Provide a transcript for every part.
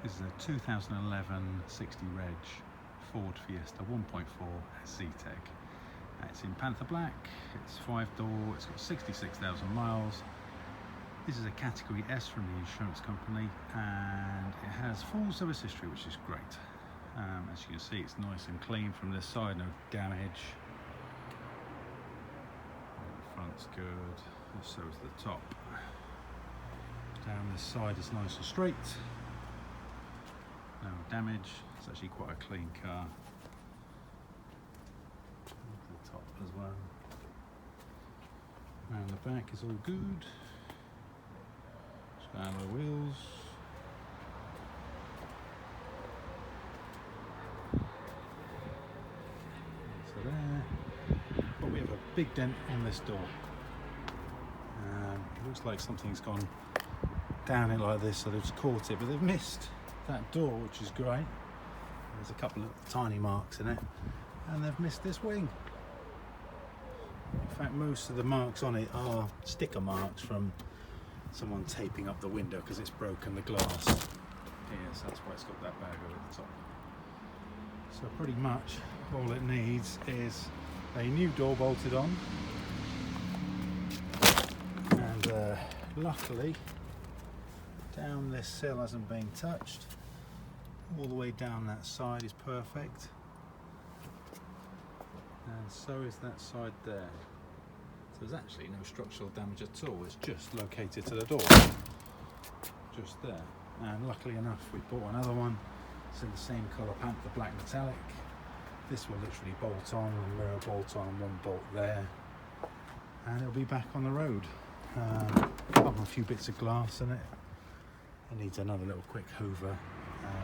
This is a 2011 60 reg Ford Fiesta 1.4 Zetec. It's in Panther Black, it's 5-door, it's got 66,000 miles. This is a category S from the insurance company, and it has full service history, which is great. As you can see, it's nice and clean from this side, no damage. The front's good, so is the top. Down this side is nice and straight, no damage. It's actually quite a clean car. The top as well. And the back is all good. Down the wheels. So there. But we have a big dent on this door. It looks like something's gone down it like this, so they've just caught it, but they've missed that door, which is great. There's a couple of tiny marks in it, and they've missed this wing. In fact, most of the marks on it are sticker marks from someone taping up the window because it's broken the glass. Yes, that's why it's got that bag over the top. So pretty much all it needs is a new door bolted on, and luckily down this sill hasn't been touched. All the way down that side is perfect, and so is that side there. So there's actually no structural damage at all, it's just located to the door, just there. And luckily enough, we bought another one. It's in the same colour, Panther Black Metallic. This will literally bolt on, and mirror bolt on, and one bolt there, and it'll be back on the road. Apart from a few bits of glass in it, it needs another little quick hoover.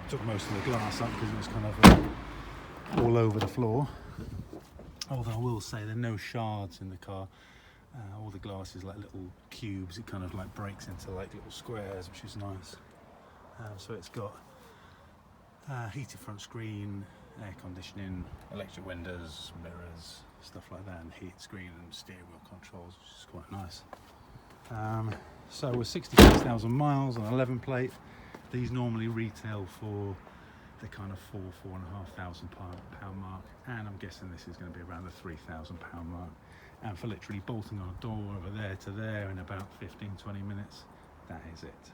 Took most of the glass up because it was kind of all over the floor. Although I will say there are no shards in the car. All the glass is like little cubes. It kind of like breaks into like little squares, which is nice. So it's got heated front screen, air conditioning, electric windows, mirrors, stuff like that, and heat screen and steering wheel controls, which is quite nice. So with 66,000 miles on 11 plate, these normally retail for the kind of £4,500 mark, and I'm guessing this is going to be around the £3,000 mark. And for literally bolting on a door over there to there in about 15-20 minutes, that is it.